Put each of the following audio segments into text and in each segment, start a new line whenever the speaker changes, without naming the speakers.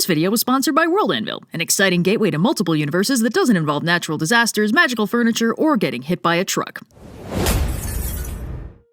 video was sponsored by World Anvil, an exciting gateway to multiple universes that doesn't involve natural disasters, magical furniture, or getting hit by a truck.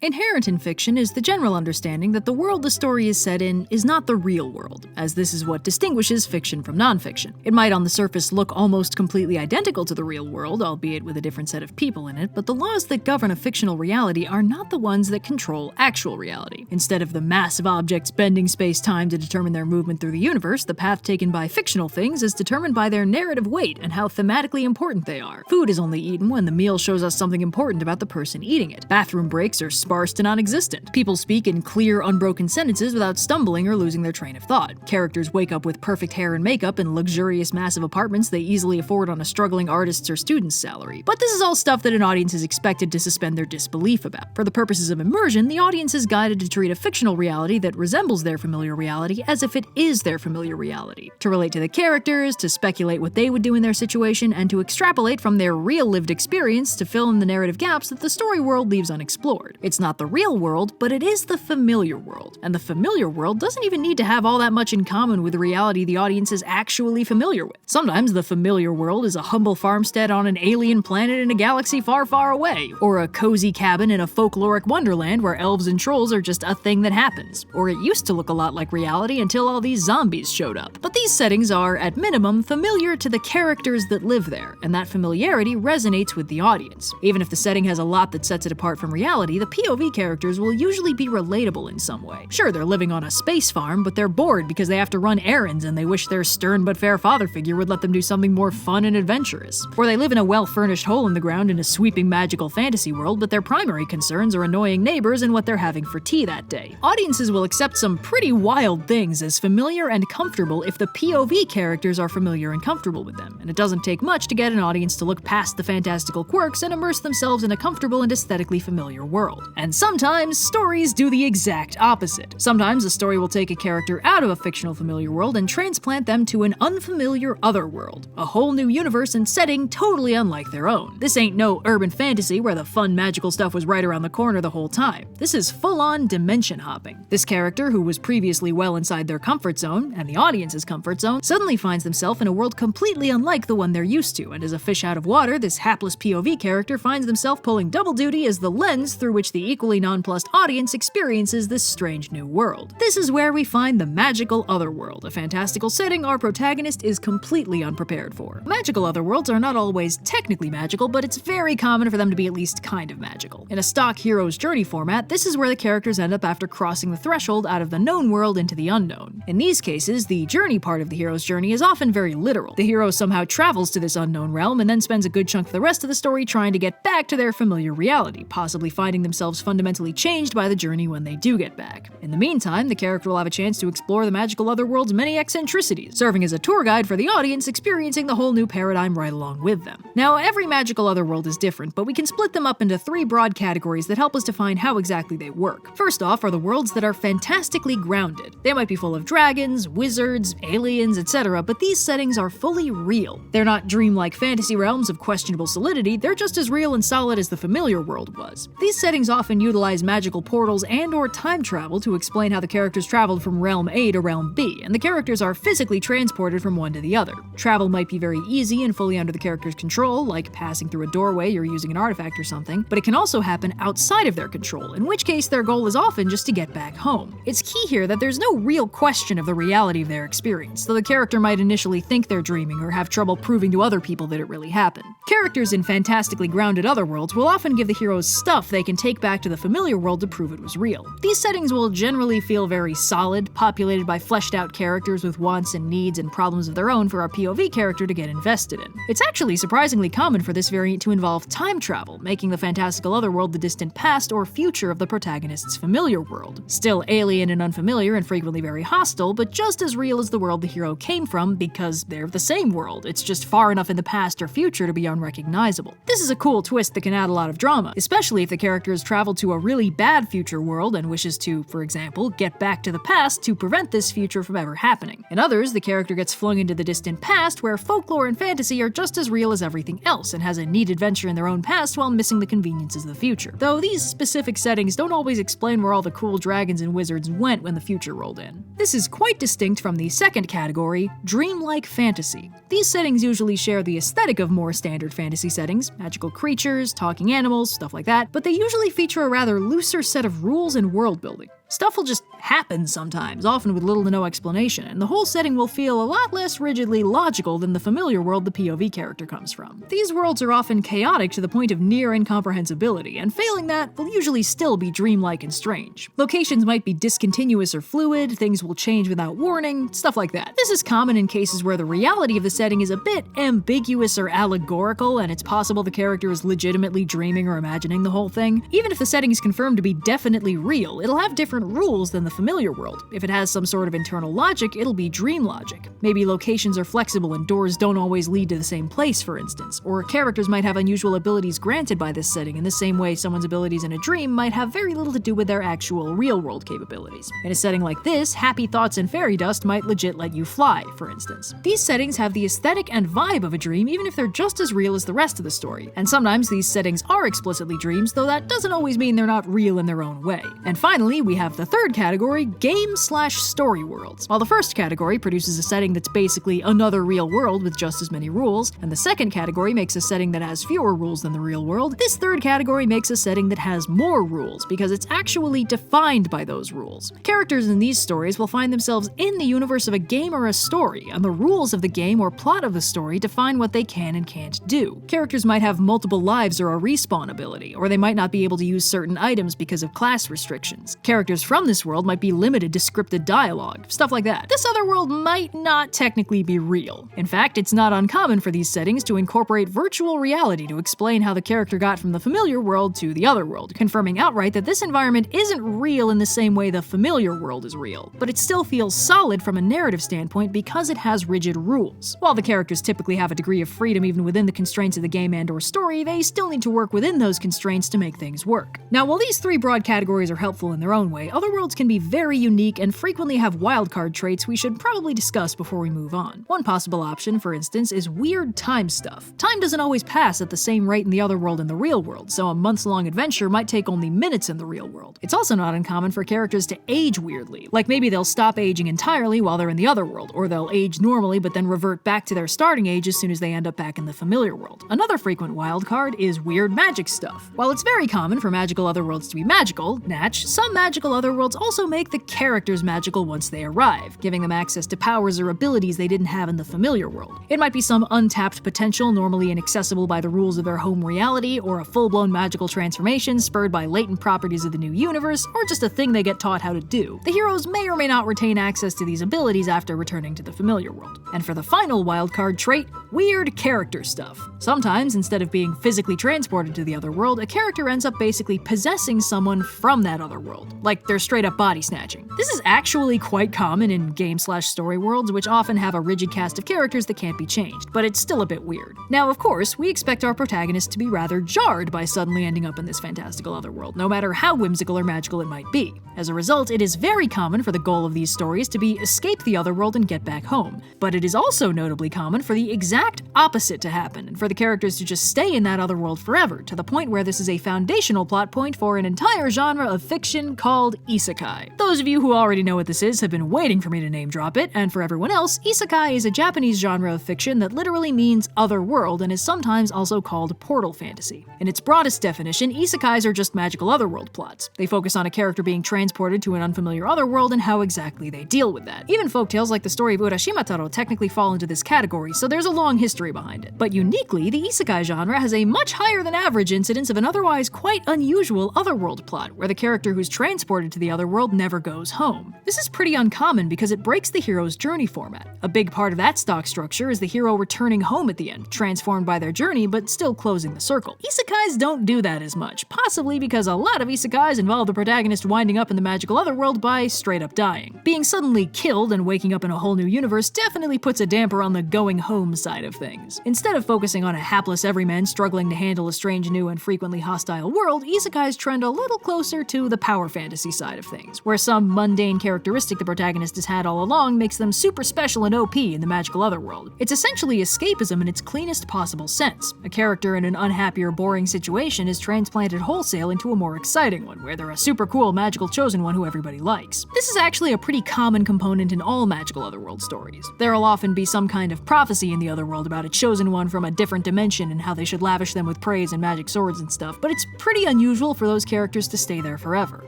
Inherent in fiction is the general understanding that the world the story is set in is not the real world, as this is what distinguishes fiction from nonfiction. It might on the surface look almost completely identical to the real world, albeit with a different set of people in it, but the laws that govern a fictional reality are not the ones that control actual reality. Instead of the massive objects bending space-time to determine their movement through the universe, the path taken by fictional things is determined by their narrative weight and how thematically important they are. Food is only eaten when the meal shows us something important about the person eating it. Bathroom breaks are sparse to non-existent. People speak in clear, unbroken sentences without stumbling or losing their train of thought. Characters wake up with perfect hair and makeup in luxurious, massive apartments they easily afford on a struggling artist's or student's salary. But this is all stuff that an audience is expected to suspend their disbelief about. For the purposes of immersion, the audience is guided to treat a fictional reality that resembles their familiar reality as if it is their familiar reality, to relate to the characters, to speculate what they would do in their situation, and to extrapolate from their real lived experience to fill in the narrative gaps that the story world leaves unexplored. It's not the real world, but it is the familiar world. And the familiar world doesn't even need to have all that much in common with the reality the audience is actually familiar with. Sometimes the familiar world is a humble farmstead on an alien planet in a galaxy far, far away, or a cozy cabin in a folkloric wonderland where elves and trolls are just a thing that happens. Or it used to look a lot like reality until all these zombies showed up. But these settings are, at minimum, familiar to the characters that live there, and that familiarity resonates with the audience. Even if the setting has a lot that sets it apart from reality, the POV characters will usually be relatable in some way. Sure, they're living on a space farm, but they're bored because they have to run errands and they wish their stern but fair father figure would let them do something more fun and adventurous. Or they live in a well-furnished hole in the ground in a sweeping magical fantasy world, but their primary concerns are annoying neighbors and what they're having for tea that day. Audiences will accept some pretty wild things as familiar and comfortable if the POV characters are familiar and comfortable with them, and it doesn't take much to get an audience to look past the fantastical quirks and immerse themselves in a comfortable and aesthetically familiar world. And sometimes stories do the exact opposite. Sometimes a story will take a character out of a fictional familiar world and transplant them to an unfamiliar otherworld, a whole new universe and setting totally unlike their own. This ain't no urban fantasy where the fun magical stuff was right around the corner the whole time. This is full-on dimension hopping. This character, who was previously well inside their comfort zone, and the audience's comfort zone, suddenly finds themselves in a world completely unlike the one they're used to, and as a fish out of water, this hapless POV character finds themselves pulling double duty as the lens through which the equally nonplussed audience experiences this strange new world. This is where we find the magical otherworld, a fantastical setting our protagonist is completely unprepared for. Magical otherworlds are not always technically magical, but it's very common for them to be at least kind of magical. In a stock hero's journey format, this is where the characters end up after crossing the threshold out of the known world into the unknown. In these cases, the journey part of the hero's journey is often very literal. The hero somehow travels to this unknown realm and then spends a good chunk of the rest of the story trying to get back to their familiar reality, possibly finding themselves fundamentally changed by the journey when they do get back. In the meantime, the character will have a chance to explore the magical otherworld's many eccentricities, serving as a tour guide for the audience experiencing the whole new paradigm right along with them. Now, every magical otherworld is different, but we can split them up into three broad categories that help us define how exactly they work. First off are the worlds that are fantastically grounded. They might be full of dragons, wizards, aliens, etc., but these settings are fully real. They're not dreamlike fantasy realms of questionable solidity, they're just as real and solid as the familiar world was. These settings often utilize magical portals and/or time travel to explain how the characters traveled from realm A to realm B, and the characters are physically transported from one to the other. Travel might be very easy and fully under the character's control, like passing through a doorway or using an artifact or something, but it can also happen outside of their control, in which case their goal is often just to get back home. It's key here that there's no real question of the reality of their experience, though the character might initially think they're dreaming or have trouble proving to other people that it really happened. Characters in fantastically grounded otherworlds will often give the heroes stuff they can take back to the familiar world to prove it was real. These settings will generally feel very solid, populated by fleshed out characters with wants and needs and problems of their own for our POV character to get invested in. It's actually surprisingly common for this variant to involve time travel, making the fantastical otherworld the distant past or future of the protagonist's familiar world. Still alien and unfamiliar and frequently very hostile, but just as real as the world the hero came from because they're the same world. It's just far enough in the past or future to be unrecognizable. This is a cool twist that can add a lot of drama, especially if the characters travel traveled to a really bad future world and wishes to, for example, get back to the past to prevent this future from ever happening. In others, the character gets flung into the distant past where folklore and fantasy are just as real as everything else and has a neat adventure in their own past while missing the conveniences of the future. Though these specific settings don't always explain where all the cool dragons and wizards went when the future rolled in. This is quite distinct from the second category, dreamlike fantasy. These settings usually share the aesthetic of more standard fantasy settings, magical creatures, talking animals, stuff like that, but they usually feature a rather looser set of rules and world building. Stuff will just happen sometimes, often with little to no explanation, and the whole setting will feel a lot less rigidly logical than the familiar world the POV character comes from. These worlds are often chaotic to the point of near incomprehensibility, and failing that, will usually still be dreamlike and strange. Locations might be discontinuous or fluid, things will change without warning, stuff like that. This is common in cases where the reality of the setting is a bit ambiguous or allegorical, and it's possible the character is legitimately dreaming or imagining the whole thing. Even if the setting is confirmed to be definitely real, it'll have different rules than the familiar world. If it has some sort of internal logic, it'll be dream logic. Maybe locations are flexible and doors don't always lead to the same place, for instance, or characters might have unusual abilities granted by this setting in the same way someone's abilities in a dream might have very little to do with their actual real-world capabilities. In a setting like this, happy thoughts and fairy dust might legit let you fly, for instance. These settings have the aesthetic and vibe of a dream even if they're just as real as the rest of the story, and sometimes these settings are explicitly dreams, though that doesn't always mean they're not real in their own way. And finally, we have the third category, game/story worlds. While the first category produces a setting that's basically another real world with just as many rules, and the second category makes a setting that has fewer rules than the real world, this third category makes a setting that has more rules because it's actually defined by those rules. Characters in these stories will find themselves in the universe of a game or a story, and the rules of the game or plot of the story define what they can and can't do. Characters might have multiple lives or a respawn ability, or they might not be able to use certain items because of class restrictions. Characters from this world might be limited to scripted dialogue, stuff like that. This other world might not technically be real. In fact, it's not uncommon for these settings to incorporate virtual reality to explain how the character got from the familiar world to the other world, confirming outright that this environment isn't real in the same way the familiar world is real, but it still feels solid from a narrative standpoint because it has rigid rules. While the characters typically have a degree of freedom even within the constraints of the game and/or story, they still need to work within those constraints to make things work. Now, while these three broad categories are helpful in their own way, Otherworlds can be very unique and frequently have wildcard traits we should probably discuss before we move on. One possible option, for instance, is weird time stuff. Time doesn't always pass at the same rate in the Otherworld and the real world, so a months-long adventure might take only minutes in the real world. It's also not uncommon for characters to age weirdly, like maybe they'll stop aging entirely while they're in the Otherworld, or they'll age normally but then revert back to their starting age as soon as they end up back in the familiar world. Another frequent wildcard is weird magic stuff. While it's very common for magical Otherworlds to be magical, natch, some magical Otherworlds also make the characters magical once they arrive, giving them access to powers or abilities they didn't have in the familiar world. It might be some untapped potential normally inaccessible by the rules of their home reality, or a full-blown magical transformation spurred by latent properties of the new universe, or just a thing they get taught how to do. The heroes may or may not retain access to these abilities after returning to the familiar world. And for the final wildcard trait, weird character stuff. Sometimes, instead of being physically transported to the other world, a character ends up basically possessing someone from that other world, like they're straight up body snatching. This is actually quite common in game/story worlds, which often have a rigid cast of characters that can't be changed, but it's still a bit weird. Now, of course, we expect our protagonist to be rather jarred by suddenly ending up in this fantastical otherworld, no matter how whimsical or magical it might be. As a result, it is very common for the goal of these stories to be escape the otherworld and get back home. But it is also notably common for the exact opposite to happen, and for the characters to just stay in that otherworld forever, to the point where this is a foundational plot point for an entire genre of fiction called isekai. Those of you who already know what this is have been waiting for me to name drop it, and for everyone else, isekai is a Japanese genre of fiction that literally means other world and is sometimes also called portal fantasy. In its broadest definition, isekais are just magical otherworld plots. They focus on a character being transported to an unfamiliar otherworld and how exactly they deal with that. Even folktales like the story of Urashima Taro technically fall into this category, so there's a long history behind it. But uniquely, the isekai genre has a much higher than average incidence of an otherwise quite unusual otherworld plot, where the character who's transported to the otherworld never goes home. This is pretty uncommon because it breaks the hero's journey format. A big part of that stock structure is the hero returning home at the end, transformed by their journey but still closing the circle. Isekais don't do that as much, possibly because a lot of isekais involve the protagonist winding up in the magical otherworld by straight up dying. Being suddenly killed and waking up in a whole new universe definitely puts a damper on the going home side side of things. Instead of focusing on a hapless everyman struggling to handle a strange, new, and frequently hostile world, isekais trend a little closer to the power fantasy side of things, where some mundane characteristic the protagonist has had all along makes them super special and OP in the magical otherworld. It's essentially escapism in its cleanest possible sense. A character in an unhappy or boring situation is transplanted wholesale into a more exciting one, where they're a super cool magical chosen one who everybody likes. This is actually a pretty common component in all magical otherworld stories. There'll often be some kind of prophecy in the otherworld about a chosen one from a different dimension and how they should lavish them with praise and magic swords and stuff, but it's pretty unusual for those characters to stay there forever.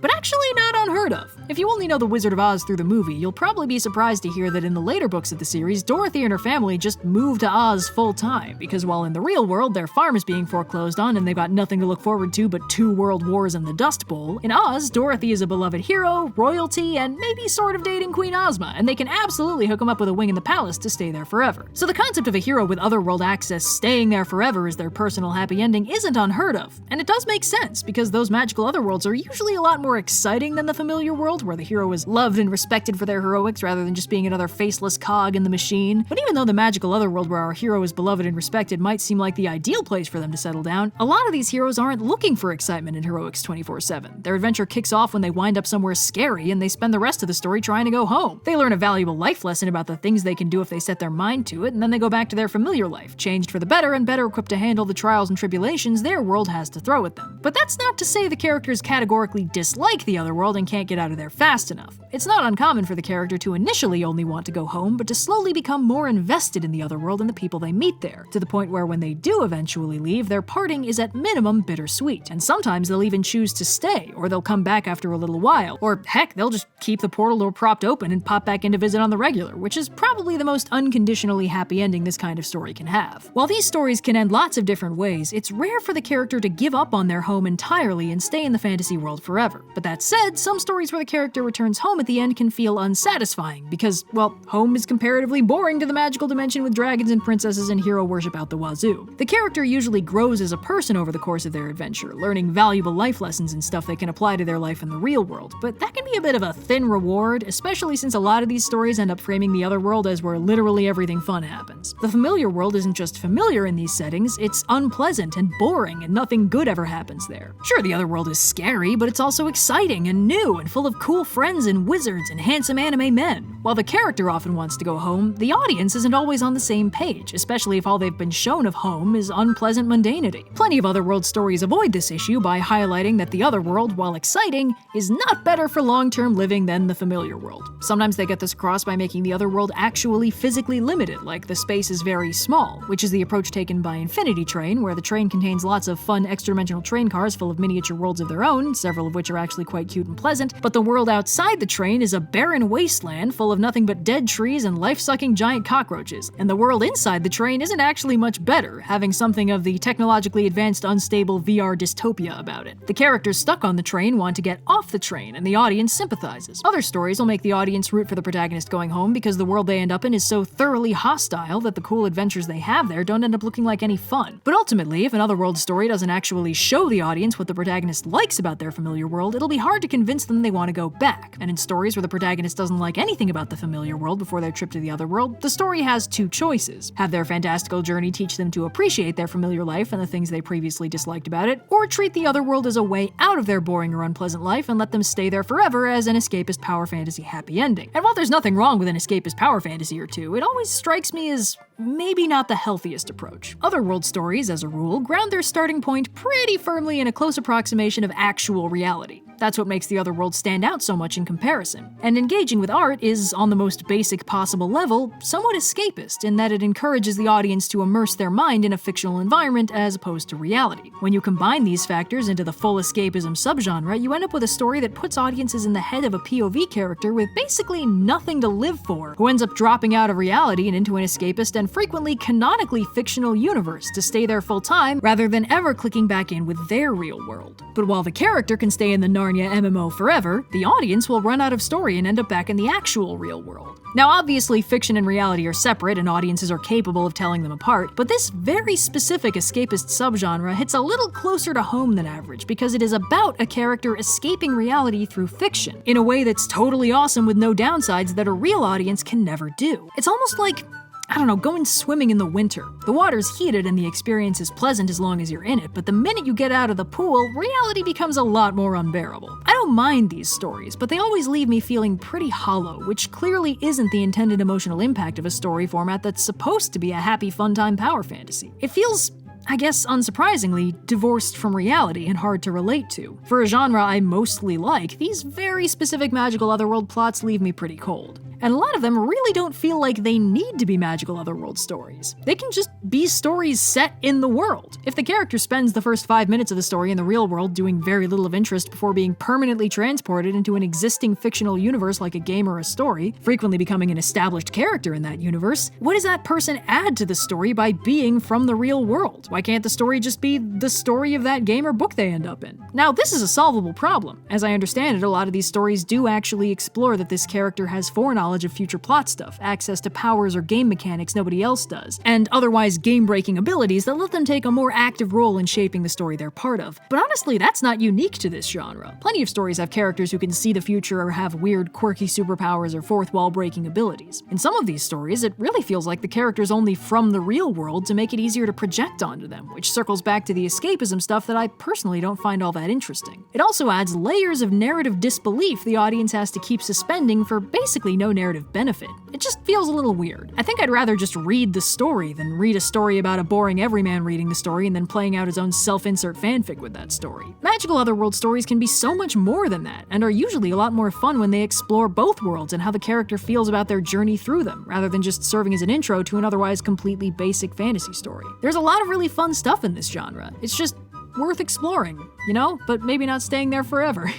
But actually not unheard of. If you only know The Wizard of Oz through the movie, you'll probably be surprised to hear that in the later books of the series, Dorothy and her family just moved to Oz full-time, because while in the real world their farm is being foreclosed on and they've got nothing to look forward to but 2 world wars and the Dust Bowl, in Oz, Dorothy is a beloved hero, royalty, and maybe sort of dating Queen Ozma, and they can absolutely hook him up with a wing in the palace to stay there forever. So the concept of a hero with otherworld access staying there forever as their personal happy ending isn't unheard of, and it does make sense, because those magical otherworlds are usually a lot more exciting than the familiar world, where the hero is loved and respected for their heroics rather than just being another faceless cog in the machine. But even though the magical otherworld where our hero is beloved and respected might seem like the ideal place for them to settle down, a lot of these heroes aren't looking for excitement and heroics 24/7. Their adventure kicks off when they wind up somewhere scary and they spend the rest of the story trying to go home. They learn a valuable life lesson about the things they can do if they set their mind to it, and then they go back to their familiar life, changed for the better and better equipped to handle the trials and tribulations their world has to throw at them. But that's not to say the characters categorically dislike the otherworld and can't get out of there fast enough. It's not uncommon for the character to initially only want to go home, but to slowly become more invested in the otherworld and the people they meet there, to the point where when they do eventually leave, their parting is at minimum bittersweet. And sometimes they'll even choose to stay, or they'll come back after a little while, or heck, they'll just keep the portal door propped open and pop back in to visit on the regular, which is probably the most unconditionally happy ending this kind of story can have. While these stories can end lots of different ways, it's rare for the character to give up on their home entirely and stay in the fantasy world forever. But that said, some stories where the character returns home at the end can feel unsatisfying because, well, home is comparatively boring to the magical dimension with dragons and princesses and hero worship out the wazoo. The character usually grows as a person over the course of their adventure, learning valuable life lessons and stuff they can apply to their life in the real world, but that can be a bit of a thin reward, especially since a lot of these stories end up framing the otherworld as where literally everything fun happens. The familiar world isn't just familiar in these settings, it's unpleasant and boring and nothing good ever happens there. Sure, the otherworld is scary, but it's also exciting and new and full of cool friends and wizards and handsome anime men. While the character often wants to go home, the audience isn't always on the same page, especially if all they've been shown of home is unpleasant mundanity. Plenty of otherworld stories avoid this issue by highlighting that the otherworld, while exciting, is not better for long-term living than the familiar world. Sometimes they get this across by making the otherworld actually physically limited, like the space is very small, which is the approach taken by Infinity Train, where the train contains lots of fun extra-dimensional train cars full of miniature worlds of their own, several of which are actually quite cute and pleasant, but the world outside the train is a barren wasteland full of nothing but dead trees and life-sucking giant cockroaches, and the world inside the train isn't actually much better, having something of the technologically advanced unstable VR dystopia about it. The characters stuck on the train want to get off the train, and the audience sympathizes. Other stories will make the audience root for the protagonist going home because the world they end up in is so thoroughly hostile that the cool adventures they have there don't end up looking like any fun. But ultimately, if an otherworld story doesn't actually show the audience what the protagonist likes about their familiar world, it'll be hard to convince them they want to go back. And in stories where the protagonist doesn't like anything about the familiar world before their trip to the otherworld, the story has two choices: have their fantastical journey teach them to appreciate their familiar life and the things they previously disliked about it, or treat the otherworld as a way out of their boring or unpleasant life and let them stay there forever as an escapist power fantasy happy ending. And while there's nothing wrong with an escapist power fantasy or two, it always strikes me as maybe not the healthiest approach. Otherworld stories, as a rule, ground their starting point pretty firmly in a close approximation of actual reality. That's what makes the otherworld stand out so much in comparison. And engaging with art is, on the most basic possible level, somewhat escapist in that it encourages the audience to immerse their mind in a fictional environment as opposed to reality. When you combine these factors into the full escapism subgenre, you end up with a story that puts audiences in the head of a POV character with basically nothing to live for, who ends up dropping out of reality and into an escapist and frequently canonically fictional universe to stay there full time rather than ever clicking back in with their real world. But while the character can stay in the Narnia MMO forever, the audience will run out of story and end up back in the actual real world. Now obviously fiction and reality are separate and audiences are capable of telling them apart, but this very specific escapist subgenre hits a little closer to home than average because it is about a character escaping reality through fiction in a way that's totally awesome with no downsides that a real audience can never do. It's almost like I don't know, going swimming in the winter. The water's heated and the experience is pleasant as long as you're in it, but the minute you get out of the pool, reality becomes a lot more unbearable. I don't mind these stories, but they always leave me feeling pretty hollow, which clearly isn't the intended emotional impact of a story format that's supposed to be a happy, fun-time power fantasy. It feels, I guess unsurprisingly, divorced from reality and hard to relate to. For a genre I mostly like, these very specific magical otherworld plots leave me pretty cold. And a lot of them really don't feel like they need to be magical otherworld stories. They can just be stories set in the world. If the character spends the first 5 minutes of the story in the real world doing very little of interest before being permanently transported into an existing fictional universe like a game or a story, frequently becoming an established character in that universe, what does that person add to the story by being from the real world? Why can't the story just be the story of that game or book they end up in? Now, this is a solvable problem. As I understand it, a lot of these stories do actually explore that this character has foreknowledge of future plot stuff, access to powers or game mechanics nobody else does, and otherwise game-breaking abilities that let them take a more active role in shaping the story they're part of. But honestly, that's not unique to this genre. Plenty of stories have characters who can see the future or have weird, quirky superpowers or fourth-wall-breaking abilities. In some of these stories, it really feels like the character's only from the real world to make it easier to project onto them, which circles back to the escapism stuff that I personally don't find all that interesting. It also adds layers of narrative disbelief the audience has to keep suspending for basically no narrative benefit. It just feels a little weird. I think I'd rather just read the story than read a story about a boring everyman reading the story and then playing out his own self-insert fanfic with that story. Magical otherworld stories can be so much more than that, and are usually a lot more fun when they explore both worlds and how the character feels about their journey through them, rather than just serving as an intro to an otherwise completely basic fantasy story. There's a lot of really fun stuff in this genre. It's just worth exploring, you know? But maybe not staying there forever.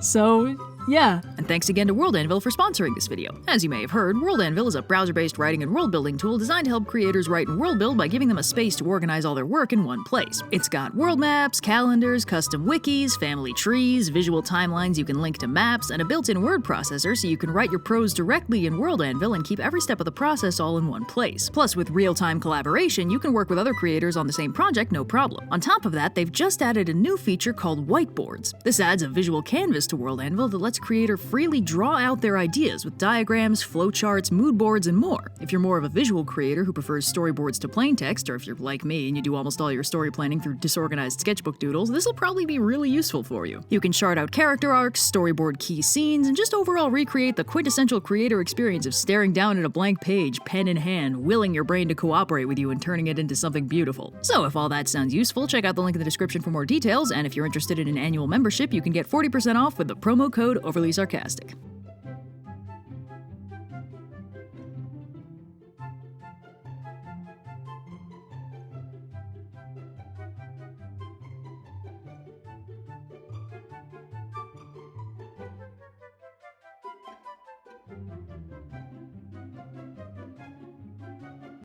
So, yeah. And thanks again to World Anvil for sponsoring this video. As you may have heard, World Anvil is a browser-based writing and world-building tool designed to help creators write and world-build by giving them a space to organize all their work in one place. It's got world maps, calendars, custom wikis, family trees, visual timelines you can link to maps, and a built-in word processor so you can write your prose directly in World Anvil and keep every step of the process all in one place. Plus, with real-time collaboration, you can work with other creators on the same project no problem. On top of that, they've just added a new feature called whiteboards. This adds a visual canvas to World Anvil that lets creator freely draw out their ideas with diagrams, flowcharts, mood boards, and more. If you're more of a visual creator who prefers storyboards to plain text, or if you're like me and you do almost all your story planning through disorganized sketchbook doodles, this will probably be really useful for you. You can chart out character arcs, storyboard key scenes, and just overall recreate the quintessential creator experience of staring down at a blank page, pen in hand, willing your brain to cooperate with you and turning it into something beautiful. So if all that sounds useful, check out the link in the description for more details, and if you're interested in an annual membership, you can get 40% off with the promo code overly sarcastic.